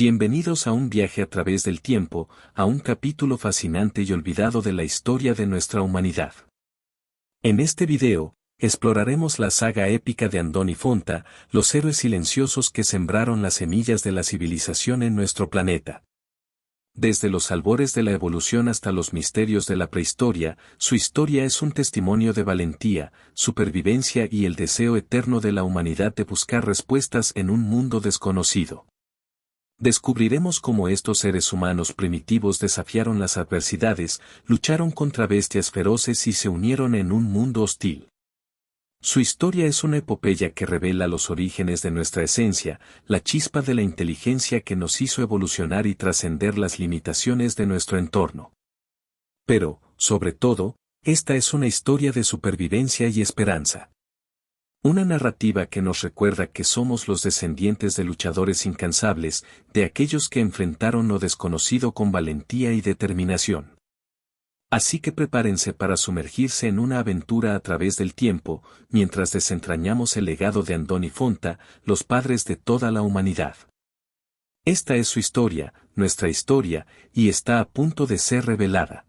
Bienvenidos a un viaje a través del tiempo, a un capítulo fascinante y olvidado de la historia de nuestra humanidad. En este video, exploraremos la saga épica de Andón y Fonta, los héroes silenciosos que sembraron las semillas de la civilización en nuestro planeta. Desde los albores de la evolución hasta los misterios de la prehistoria, su historia es un testimonio de valentía, supervivencia y el deseo eterno de la humanidad de buscar respuestas en un mundo desconocido. Descubriremos cómo estos seres humanos primitivos desafiaron las adversidades, lucharon contra bestias feroces y se unieron en un mundo hostil. Su historia es una epopeya que revela los orígenes de nuestra esencia, la chispa de la inteligencia que nos hizo evolucionar y trascender las limitaciones de nuestro entorno. Pero, sobre todo, esta es una historia de supervivencia y esperanza. Una narrativa que nos recuerda que somos los descendientes de luchadores incansables, de aquellos que enfrentaron lo desconocido con valentía y determinación. Así que prepárense para sumergirse en una aventura a través del tiempo, mientras desentrañamos el legado de Andón y Fonta, los padres de toda la humanidad. Esta es su historia, nuestra historia, y está a punto de ser revelada.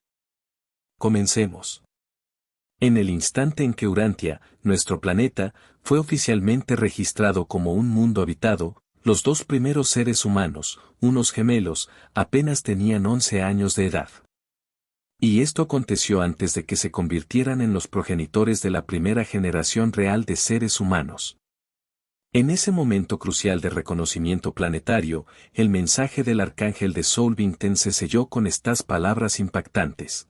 Comencemos. En el instante en que Urantia, nuestro planeta, fue oficialmente registrado como un mundo habitado, los dos primeros seres humanos, unos gemelos, apenas tenían 11 años de edad. Y esto aconteció antes de que se convirtieran en los progenitores de la primera generación real de seres humanos. En ese momento crucial de reconocimiento planetario, el mensaje del arcángel de Solvington se selló con estas palabras impactantes.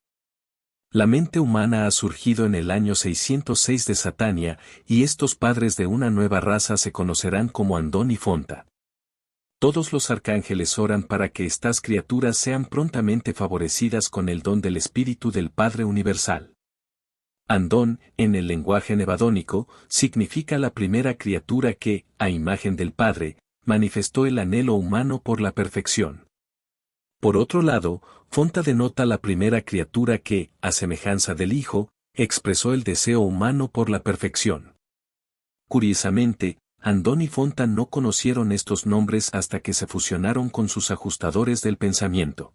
La mente humana ha surgido en el año 606 de Satania, y estos padres de una nueva raza se conocerán como Andón y Fonta. Todos los arcángeles oran para que estas criaturas sean prontamente favorecidas con el don del Espíritu del Padre Universal. Andón, en el lenguaje nevadónico, significa la primera criatura que, a imagen del Padre, manifestó el anhelo humano por la perfección. Por otro lado, Fonta denota la primera criatura que, a semejanza del Hijo, expresó el deseo humano por la perfección. Curiosamente, Andón y Fonta no conocieron estos nombres hasta que se fusionaron con sus ajustadores del pensamiento.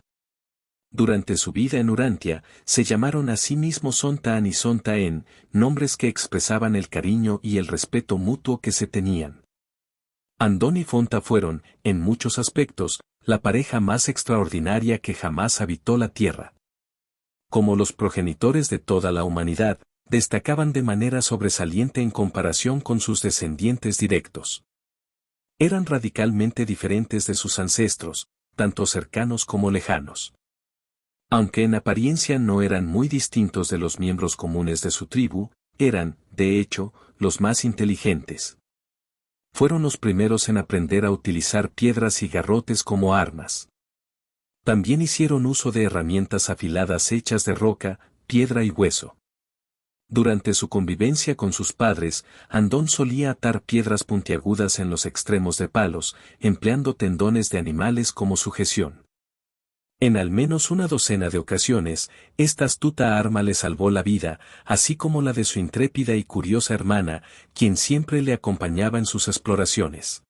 Durante su vida en Urantia, se llamaron a sí mismos Sontaan y Sontaen, nombres que expresaban el cariño y el respeto mutuo que se tenían. Andón y Fonta fueron, en muchos aspectos, la pareja más extraordinaria que jamás habitó la Tierra. Como los progenitores de toda la humanidad, destacaban de manera sobresaliente en comparación con sus descendientes directos. Eran radicalmente diferentes de sus ancestros, tanto cercanos como lejanos. Aunque en apariencia no eran muy distintos de los miembros comunes de su tribu, eran, de hecho, los más inteligentes. Fueron los primeros en aprender a utilizar piedras y garrotes como armas. También hicieron uso de herramientas afiladas hechas de roca, piedra y hueso. Durante su convivencia con sus padres, Andón solía atar piedras puntiagudas en los extremos de palos, empleando tendones de animales como sujeción. En al menos una docena de ocasiones, esta astuta arma le salvó la vida, así como la de su intrépida y curiosa hermana, quien siempre le acompañaba en sus exploraciones.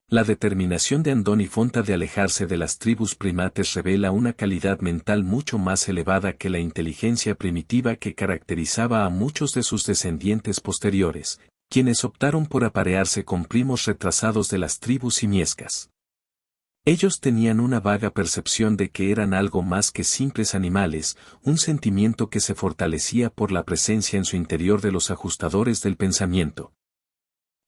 La determinación de Andón y Fonta de alejarse de las tribus primates revela una calidad mental mucho más elevada que la inteligencia primitiva que caracterizaba a muchos de sus descendientes posteriores, quienes optaron por aparearse con primos retrasados de las tribus simiescas. Ellos tenían una vaga percepción de que eran algo más que simples animales, un sentimiento que se fortalecía por la presencia en su interior de los ajustadores del pensamiento.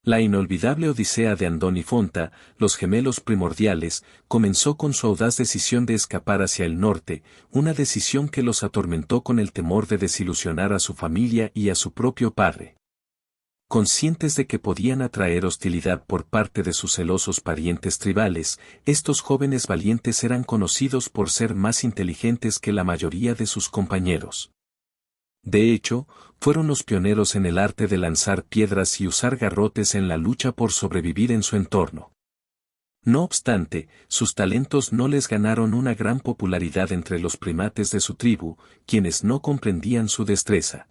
La inolvidable odisea de Andón y Fonta, los gemelos primordiales, comenzó con su audaz decisión de escapar hacia el norte, una decisión que los atormentó con el temor de desilusionar a su familia y a su propio padre. Conscientes de que podían atraer hostilidad por parte de sus celosos parientes tribales, estos jóvenes valientes eran conocidos por ser más inteligentes que la mayoría de sus compañeros. De hecho, fueron los pioneros en el arte de lanzar piedras y usar garrotes en la lucha por sobrevivir en su entorno. No obstante, sus talentos no les ganaron una gran popularidad entre los primates de su tribu, quienes no comprendían su destreza.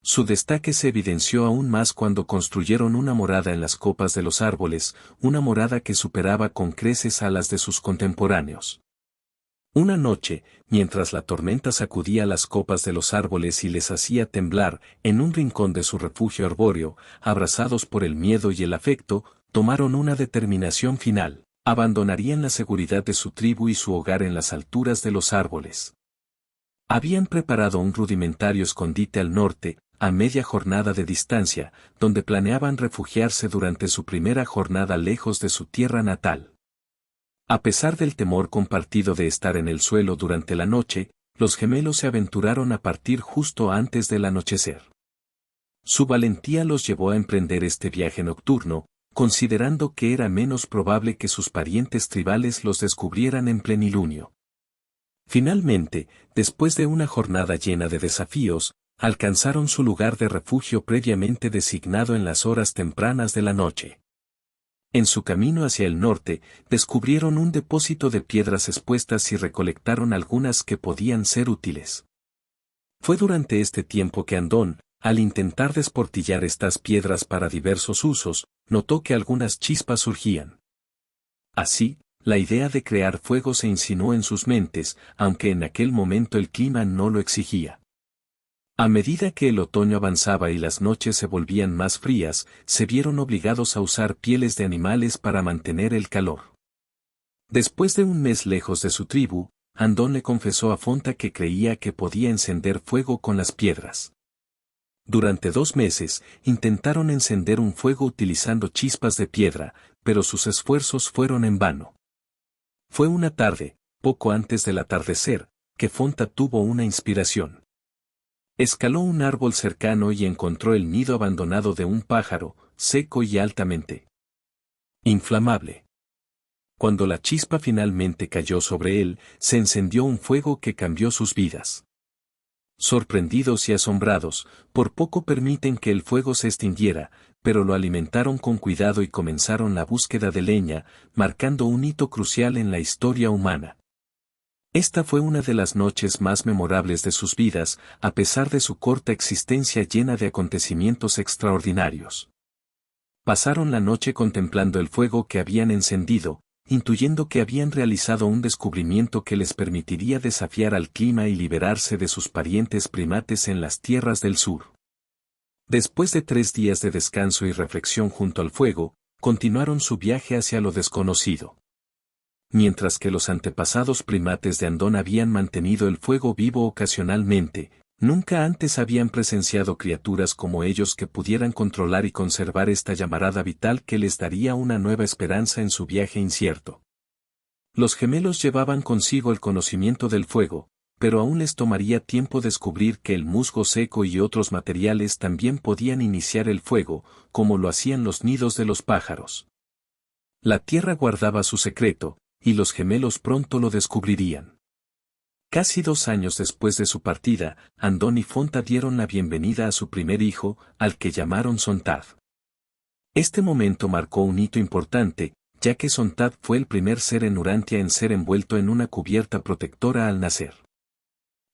Su destaque se evidenció aún más cuando construyeron una morada en las copas de los árboles, una morada que superaba con creces a las de sus contemporáneos. Una noche, mientras la tormenta sacudía las copas de los árboles y les hacía temblar, en un rincón de su refugio arbóreo, abrazados por el miedo y el afecto, tomaron una determinación final: abandonarían la seguridad de su tribu y su hogar en las alturas de los árboles. Habían preparado un rudimentario escondite al norte, a media jornada de distancia, donde planeaban refugiarse durante su primera jornada lejos de su tierra natal. A pesar del temor compartido de estar en el suelo durante la noche, los gemelos se aventuraron a partir justo antes del anochecer. Su valentía los llevó a emprender este viaje nocturno, considerando que era menos probable que sus parientes tribales los descubrieran en plenilunio. Finalmente, después de una jornada llena de desafíos, alcanzaron su lugar de refugio previamente designado en las horas tempranas de la noche. En su camino hacia el norte, descubrieron un depósito de piedras expuestas y recolectaron algunas que podían ser útiles. Fue durante este tiempo que Andón, al intentar desportillar estas piedras para diversos usos, notó que algunas chispas surgían. Así, la idea de crear fuego se insinuó en sus mentes, aunque en aquel momento el clima no lo exigía. A medida que el otoño avanzaba y las noches se volvían más frías, se vieron obligados a usar pieles de animales para mantener el calor. Después de un mes lejos de su tribu, Andón le confesó a Fonta que creía que podía encender fuego con las piedras. Durante 2 meses, intentaron encender un fuego utilizando chispas de piedra, pero sus esfuerzos fueron en vano. Fue una tarde, poco antes del atardecer, que Fonta tuvo una inspiración. Escaló un árbol cercano y encontró el nido abandonado de un pájaro, seco y altamente inflamable. Cuando la chispa finalmente cayó sobre él, se encendió un fuego que cambió sus vidas. Sorprendidos y asombrados, por poco permiten que el fuego se extinguiera, pero lo alimentaron con cuidado y comenzaron la búsqueda de leña, marcando un hito crucial en la historia humana. Esta fue una de las noches más memorables de sus vidas, a pesar de su corta existencia llena de acontecimientos extraordinarios. Pasaron la noche contemplando el fuego que habían encendido, intuyendo que habían realizado un descubrimiento que les permitiría desafiar al clima y liberarse de sus parientes primates en las tierras del sur. Después de 3 días de descanso y reflexión junto al fuego, continuaron su viaje hacia lo desconocido. Mientras que los antepasados primates de Andón habían mantenido el fuego vivo ocasionalmente, nunca antes habían presenciado criaturas como ellos que pudieran controlar y conservar esta llamarada vital que les daría una nueva esperanza en su viaje incierto. Los gemelos llevaban consigo el conocimiento del fuego, pero aún les tomaría tiempo descubrir que el musgo seco y otros materiales también podían iniciar el fuego, como lo hacían los nidos de los pájaros. La tierra guardaba su secreto, y los gemelos pronto lo descubrirían. Casi 2 años después de su partida, Andón y Fonta dieron la bienvenida a su primer hijo, al que llamaron Sontad. Este momento marcó un hito importante, ya que Sontad fue el primer ser en Urantia en ser envuelto en una cubierta protectora al nacer.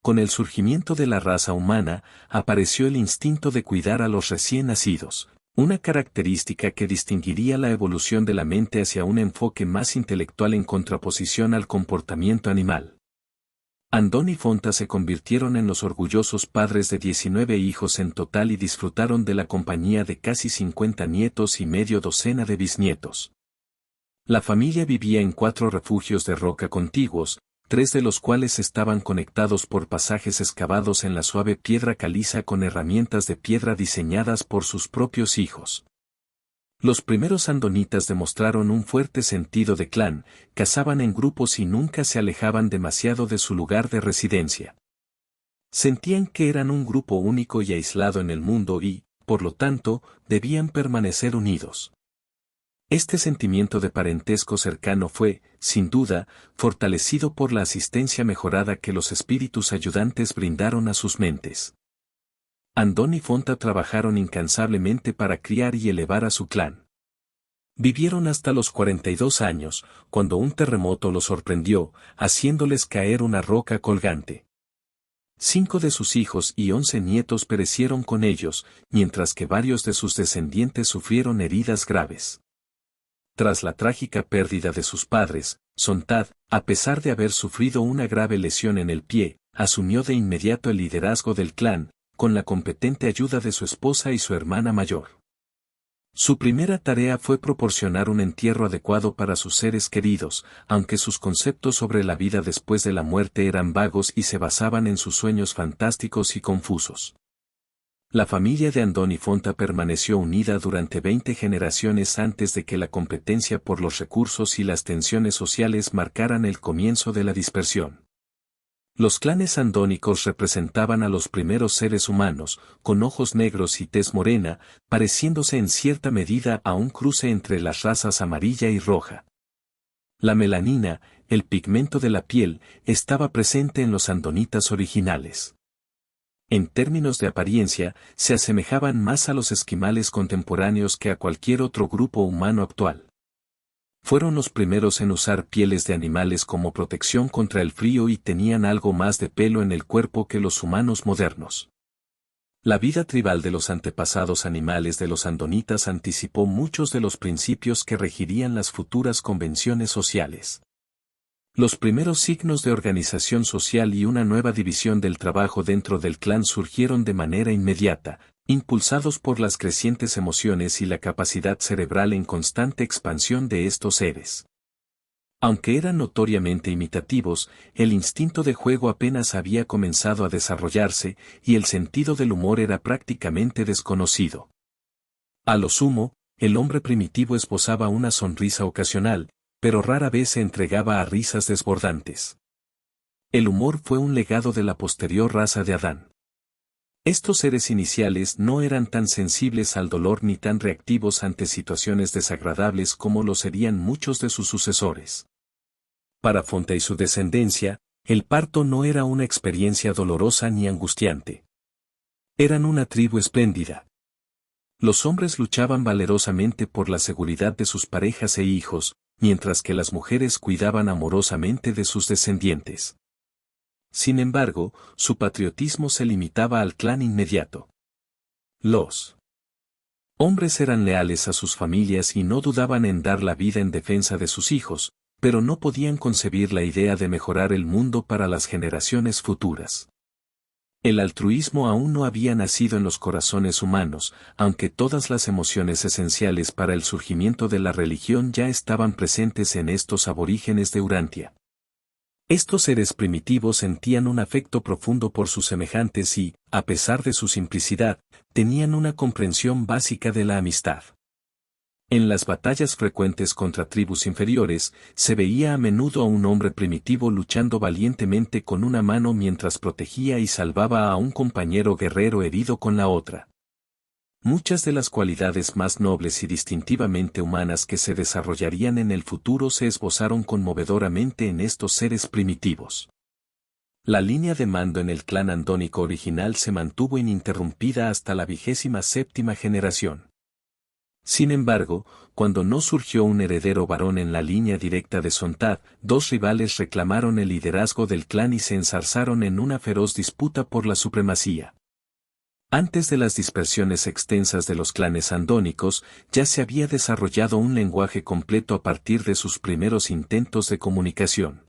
Con el surgimiento de la raza humana, apareció el instinto de cuidar a los recién nacidos, una característica que distinguiría la evolución de la mente hacia un enfoque más intelectual en contraposición al comportamiento animal. Andón y Fonta se convirtieron en los orgullosos padres de 19 hijos en total y disfrutaron de la compañía de casi 50 nietos y medio docena de bisnietos. La familia vivía en 4 refugios de roca contiguos, 3 de los cuales estaban conectados por pasajes excavados en la suave piedra caliza con herramientas de piedra diseñadas por sus propios hijos. Los primeros andonitas demostraron un fuerte sentido de clan, cazaban en grupos y nunca se alejaban demasiado de su lugar de residencia. Sentían que eran un grupo único y aislado en el mundo y, por lo tanto, debían permanecer unidos. Este sentimiento de parentesco cercano fue, sin duda, fortalecido por la asistencia mejorada que los espíritus ayudantes brindaron a sus mentes. Andón y Fonta trabajaron incansablemente para criar y elevar a su clan. Vivieron hasta los 42 años, cuando un terremoto los sorprendió, haciéndoles caer una roca colgante. 5 de sus hijos y 11 nietos perecieron con ellos, mientras que varios de sus descendientes sufrieron heridas graves. Tras la trágica pérdida de sus padres, Sontad, a pesar de haber sufrido una grave lesión en el pie, asumió de inmediato el liderazgo del clan, con la competente ayuda de su esposa y su hermana mayor. Su primera tarea fue proporcionar un entierro adecuado para sus seres queridos, aunque sus conceptos sobre la vida después de la muerte eran vagos y se basaban en sus sueños fantásticos y confusos. La familia de Andoni Fonta permaneció unida durante 20 generaciones antes de que la competencia por los recursos y las tensiones sociales marcaran el comienzo de la dispersión. Los clanes andónicos representaban a los primeros seres humanos, con ojos negros y tez morena, pareciéndose en cierta medida a un cruce entre las razas amarilla y roja. La melanina, el pigmento de la piel, estaba presente en los andonitas originales. En términos de apariencia, se asemejaban más a los esquimales contemporáneos que a cualquier otro grupo humano actual. Fueron los primeros en usar pieles de animales como protección contra el frío y tenían algo más de pelo en el cuerpo que los humanos modernos. La vida tribal de los antepasados animales de los andonitas anticipó muchos de los principios que regirían las futuras convenciones sociales. Los primeros signos de organización social y una nueva división del trabajo dentro del clan surgieron de manera inmediata, impulsados por las crecientes emociones y la capacidad cerebral en constante expansión de estos seres. Aunque eran notoriamente imitativos, el instinto de juego apenas había comenzado a desarrollarse, y el sentido del humor era prácticamente desconocido. A lo sumo, el hombre primitivo esbozaba una sonrisa ocasional, pero rara vez se entregaba a risas desbordantes. El humor fue un legado de la posterior raza de Adán. Estos seres iniciales no eran tan sensibles al dolor ni tan reactivos ante situaciones desagradables como lo serían muchos de sus sucesores. Para Fonta y su descendencia, el parto no era una experiencia dolorosa ni angustiante. Eran una tribu espléndida. Los hombres luchaban valerosamente por la seguridad de sus parejas e hijos, mientras que las mujeres cuidaban amorosamente de sus descendientes. Sin embargo, su patriotismo se limitaba al clan inmediato. Los hombres eran leales a sus familias y no dudaban en dar la vida en defensa de sus hijos, pero no podían concebir la idea de mejorar el mundo para las generaciones futuras. El altruismo aún no había nacido en los corazones humanos, aunque todas las emociones esenciales para el surgimiento de la religión ya estaban presentes en estos aborígenes de Urantia. Estos seres primitivos sentían un afecto profundo por sus semejantes y, a pesar de su simplicidad, tenían una comprensión básica de la amistad. En las batallas frecuentes contra tribus inferiores, se veía a menudo a un hombre primitivo luchando valientemente con una mano mientras protegía y salvaba a un compañero guerrero herido con la otra. Muchas de las cualidades más nobles y distintivamente humanas que se desarrollarían en el futuro se esbozaron conmovedoramente en estos seres primitivos. La línea de mando en el clan andónico original se mantuvo ininterrumpida hasta la 27ª generación. Sin embargo, cuando no surgió un heredero varón en la línea directa de Sontad, dos rivales reclamaron el liderazgo del clan y se enzarzaron en una feroz disputa por la supremacía. Antes de las dispersiones extensas de los clanes andónicos, ya se había desarrollado un lenguaje completo a partir de sus primeros intentos de comunicación.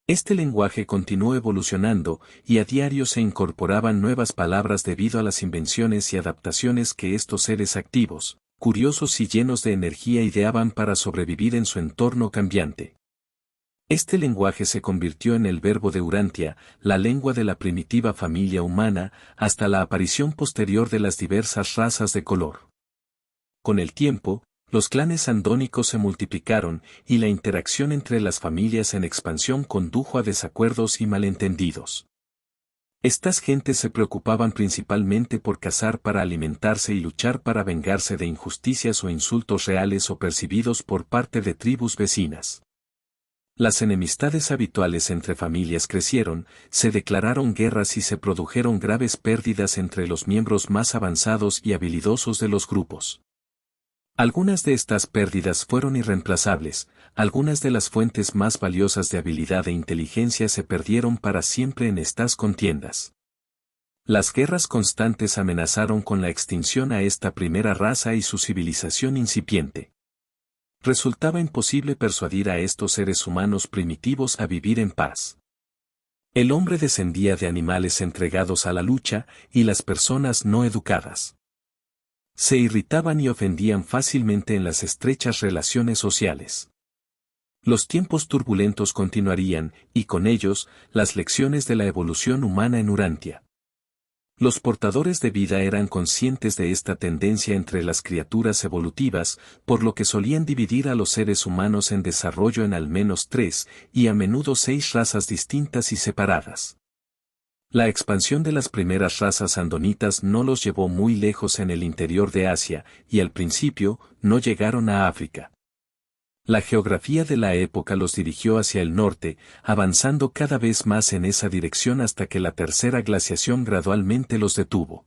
Este lenguaje continuó evolucionando, y a diario se incorporaban nuevas palabras debido a las invenciones y adaptaciones que estos seres activos, curiosos y llenos de energía ideaban para sobrevivir en su entorno cambiante. Este lenguaje se convirtió en el verbo de Urantia, la lengua de la primitiva familia humana, hasta la aparición posterior de las diversas razas de color. Con el tiempo, los clanes andónicos se multiplicaron, y la interacción entre las familias en expansión condujo a desacuerdos y malentendidos. Estas gentes se preocupaban principalmente por cazar para alimentarse y luchar para vengarse de injusticias o insultos reales o percibidos por parte de tribus vecinas. Las enemistades habituales entre familias crecieron, se declararon guerras y se produjeron graves pérdidas entre los miembros más avanzados y habilidosos de los grupos. Algunas de estas pérdidas fueron irreemplazables, algunas de las fuentes más valiosas de habilidad e inteligencia se perdieron para siempre en estas contiendas. Las guerras constantes amenazaron con la extinción a esta primera raza y su civilización incipiente. Resultaba imposible persuadir a estos seres humanos primitivos a vivir en paz. El hombre descendía de animales entregados a la lucha y las personas no educadas se irritaban y ofendían fácilmente en las estrechas relaciones sociales. Los tiempos turbulentos continuarían, y con ellos, las lecciones de la evolución humana en Urantia. Los portadores de vida eran conscientes de esta tendencia entre las criaturas evolutivas, por lo que solían dividir a los seres humanos en desarrollo en al menos 3, y a menudo 6 razas distintas y separadas. La expansión de las primeras razas andonitas no los llevó muy lejos en el interior de Asia, y al principio, no llegaron a África. La geografía de la época los dirigió hacia el norte, avanzando cada vez más en esa dirección hasta que la tercera glaciación gradualmente los detuvo.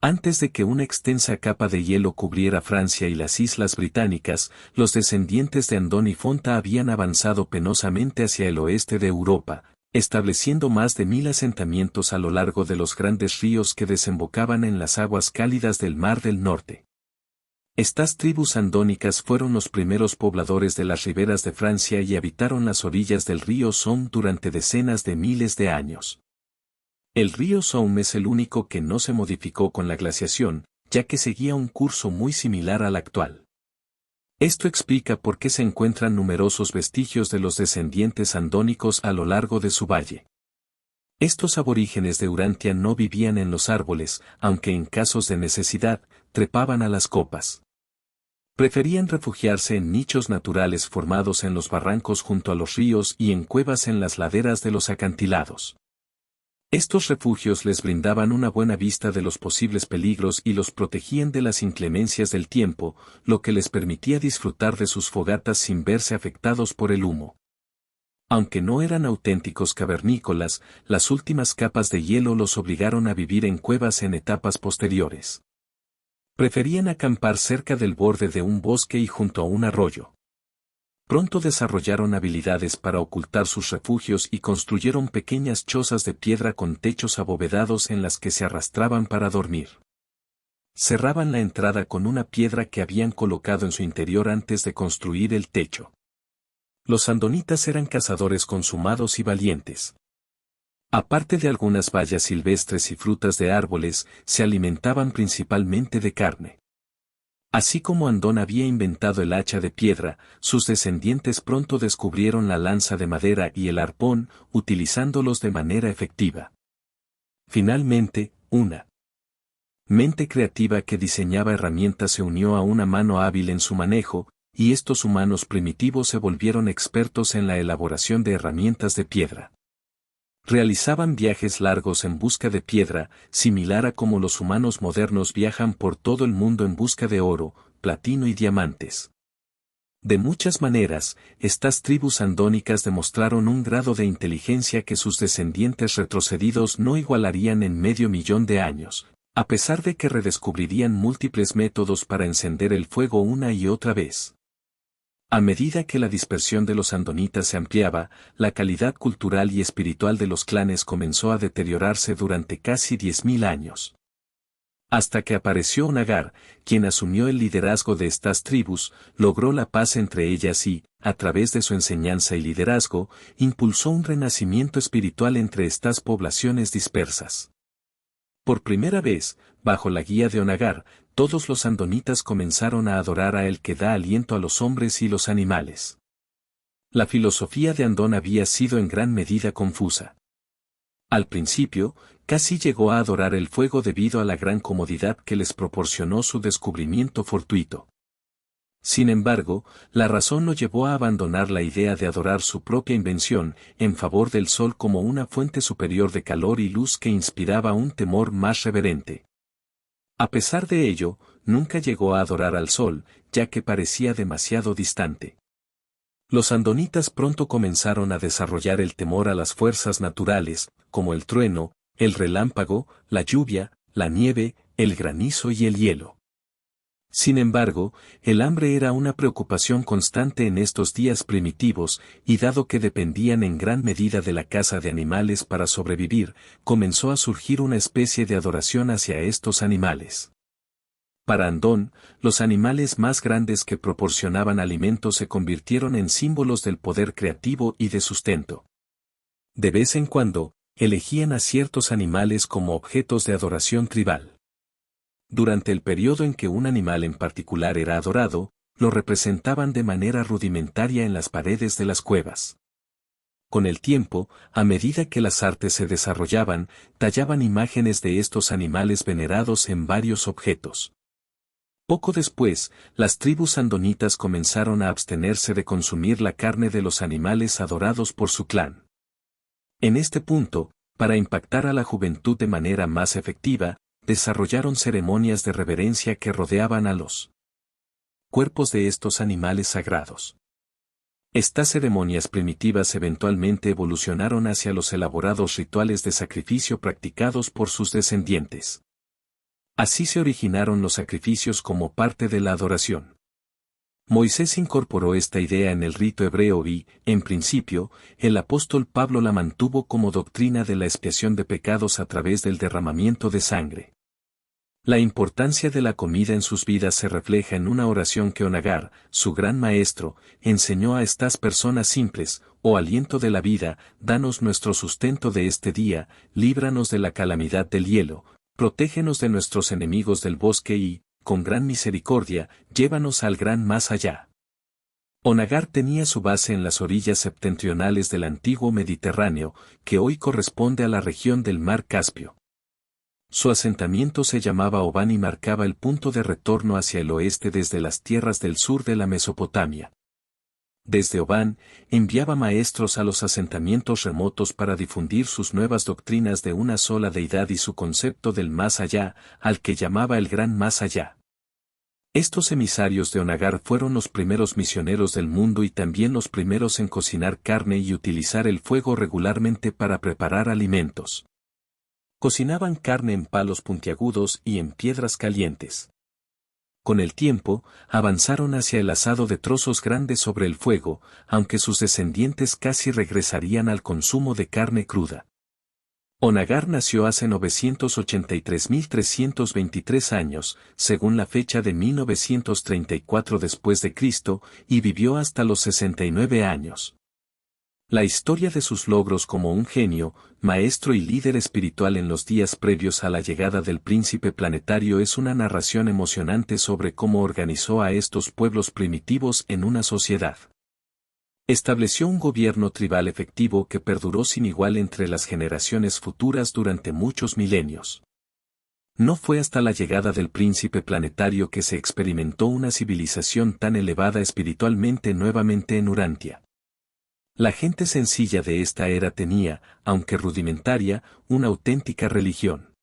Antes de que una extensa capa de hielo cubriera Francia y las islas británicas, los descendientes de Andoni Fonta habían avanzado penosamente hacia el oeste de Europa, estableciendo más de 1000 asentamientos a lo largo de los grandes ríos que desembocaban en las aguas cálidas del Mar del Norte. Estas tribus andónicas fueron los primeros pobladores de las riberas de Francia y habitaron las orillas del río Somme durante decenas de miles de años. El río Somme es el único que no se modificó con la glaciación, ya que seguía un curso muy similar al actual. Esto explica por qué se encuentran numerosos vestigios de los descendientes andónicos a lo largo de su valle. Estos aborígenes de Urantia no vivían en los árboles, aunque en casos de necesidad, trepaban a las copas. Preferían refugiarse en nichos naturales formados en los barrancos junto a los ríos y en cuevas en las laderas de los acantilados. Estos refugios les brindaban una buena vista de los posibles peligros y los protegían de las inclemencias del tiempo, lo que les permitía disfrutar de sus fogatas sin verse afectados por el humo. Aunque no eran auténticos cavernícolas, las últimas capas de hielo los obligaron a vivir en cuevas en etapas posteriores. Preferían acampar cerca del borde de un bosque y junto a un arroyo. Pronto desarrollaron habilidades para ocultar sus refugios y construyeron pequeñas chozas de piedra con techos abovedados en las que se arrastraban para dormir. Cerraban la entrada con una piedra que habían colocado en su interior antes de construir el techo. Los andonitas eran cazadores consumados y valientes. Aparte de algunas bayas silvestres y frutas de árboles, se alimentaban principalmente de carne. Así como Andón había inventado el hacha de piedra, sus descendientes pronto descubrieron la lanza de madera y el arpón, utilizándolos de manera efectiva. Finalmente, una mente creativa que diseñaba herramientas se unió a una mano hábil en su manejo, y estos humanos primitivos se volvieron expertos en la elaboración de herramientas de piedra. Realizaban viajes largos en busca de piedra, similar a como los humanos modernos viajan por todo el mundo en busca de oro, platino y diamantes. De muchas maneras, estas tribus andónicas demostraron un grado de inteligencia que sus descendientes retrocedidos no igualarían en medio millón de años, a pesar de que redescubrirían múltiples métodos para encender el fuego una y otra vez. A medida que la dispersión de los andonitas se ampliaba, la calidad cultural y espiritual de los clanes comenzó a deteriorarse durante casi 10.000 años. Hasta que apareció Onagar, quien asumió el liderazgo de estas tribus, logró la paz entre ellas y, a través de su enseñanza y liderazgo, impulsó un renacimiento espiritual entre estas poblaciones dispersas. Por primera vez, bajo la guía de Onagar, todos los andonitas comenzaron a adorar a el que da aliento a los hombres y los animales. La filosofía de Andón había sido en gran medida confusa. Al principio, casi llegó a adorar el fuego debido a la gran comodidad que les proporcionó su descubrimiento fortuito. Sin embargo, la razón lo llevó a abandonar la idea de adorar su propia invención, en favor del sol como una fuente superior de calor y luz que inspiraba un temor más reverente. A pesar de ello, nunca llegó a adorar al sol, ya que parecía demasiado distante. Los andonitas pronto comenzaron a desarrollar el temor a las fuerzas naturales, como el trueno, el relámpago, la lluvia, la nieve, el granizo y el hielo. Sin embargo, el hambre era una preocupación constante en estos días primitivos, y dado que dependían en gran medida de la caza de animales para sobrevivir, comenzó a surgir una especie de adoración hacia estos animales. Para Andón, los animales más grandes que proporcionaban alimento se convirtieron en símbolos del poder creativo y de sustento. De vez en cuando, elegían a ciertos animales como objetos de adoración tribal. Durante el periodo en que un animal en particular era adorado, lo representaban de manera rudimentaria en las paredes de las cuevas. Con el tiempo, a medida que las artes se desarrollaban, tallaban imágenes de estos animales venerados en varios objetos. Poco después, las tribus andonitas comenzaron a abstenerse de consumir la carne de los animales adorados por su clan. En este punto, para impactar a la juventud de manera más efectiva, desarrollaron ceremonias de reverencia que rodeaban a los cuerpos de estos animales sagrados. Estas ceremonias primitivas eventualmente evolucionaron hacia los elaborados rituales de sacrificio practicados por sus descendientes. Así se originaron los sacrificios como parte de la adoración. Moisés incorporó esta idea en el rito hebreo y, en principio, el apóstol Pablo la mantuvo como doctrina de la expiación de pecados a través del derramamiento de sangre. La importancia de la comida en sus vidas se refleja en una oración que Onagar, su gran maestro, enseñó a estas personas simples: oh aliento de la vida, danos nuestro sustento de este día, líbranos de la calamidad del hielo, protégenos de nuestros enemigos del bosque y, con gran misericordia, llévanos al gran más allá. Onagar tenía su base en las orillas septentrionales del antiguo Mediterráneo, que hoy corresponde a la región del mar Caspio. Su asentamiento se llamaba Obán y marcaba el punto de retorno hacia el oeste desde las tierras del sur de la Mesopotamia. Desde Obán, enviaba maestros a los asentamientos remotos para difundir sus nuevas doctrinas de una sola deidad y su concepto del más allá, al que llamaba el gran más allá. Estos emisarios de Onagar fueron los primeros misioneros del mundo y también los primeros en cocinar carne y utilizar el fuego regularmente para preparar alimentos. Cocinaban carne en palos puntiagudos y en piedras calientes. Con el tiempo, avanzaron hacia el asado de trozos grandes sobre el fuego, aunque sus descendientes casi regresarían al consumo de carne cruda. Onagar nació hace 983.323 años, según la fecha de 1934 después de Cristo, y vivió hasta los 69 años. La historia de sus logros como un genio, maestro y líder espiritual en los días previos a la llegada del príncipe planetario es una narración emocionante sobre cómo organizó a estos pueblos primitivos en una sociedad. Estableció un gobierno tribal efectivo que perduró sin igual entre las generaciones futuras durante muchos milenios. No fue hasta la llegada del príncipe planetario que se experimentó una civilización tan elevada espiritualmente nuevamente en Urantia. La gente sencilla de esta era tenía, aunque rudimentaria, una auténtica religión.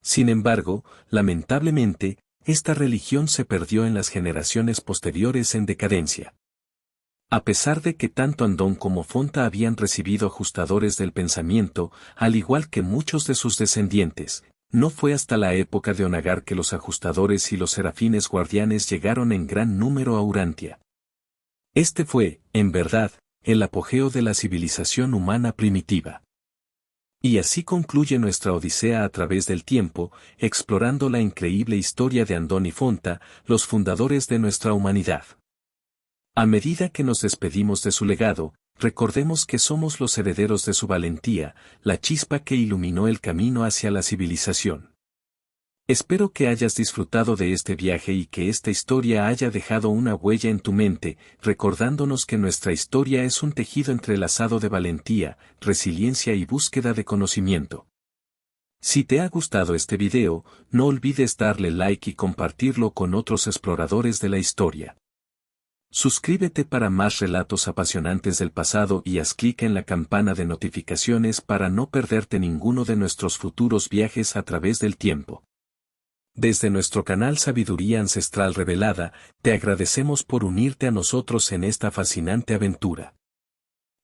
Sin embargo, lamentablemente, esta religión se perdió en las generaciones posteriores en decadencia. A pesar de que tanto Andón como Fonta habían recibido ajustadores del pensamiento, al igual que muchos de sus descendientes, no fue hasta la época de Onagar que los ajustadores y los serafines guardianes llegaron en gran número a Urantia. Este fue, en verdad, el apogeo de la civilización humana primitiva. Y así concluye nuestra odisea a través del tiempo, explorando la increíble historia de Andón y Fonta, los fundadores de nuestra humanidad. A medida que nos despedimos de su legado, recordemos que somos los herederos de su valentía, la chispa que iluminó el camino hacia la civilización. Espero que hayas disfrutado de este viaje y que esta historia haya dejado una huella en tu mente, recordándonos que nuestra historia es un tejido entrelazado de valentía, resiliencia y búsqueda de conocimiento. Si te ha gustado este video, no olvides darle like y compartirlo con otros exploradores de la historia. Suscríbete para más relatos apasionantes del pasado y haz clic en la campana de notificaciones para no perderte ninguno de nuestros futuros viajes a través del tiempo. Desde nuestro canal Sabiduría Ancestral Revelada, te agradecemos por unirte a nosotros en esta fascinante aventura.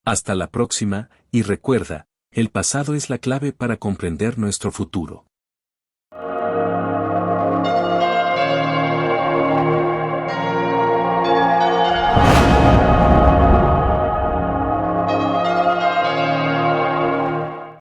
Hasta la próxima, y recuerda, el pasado es la clave para comprender nuestro futuro.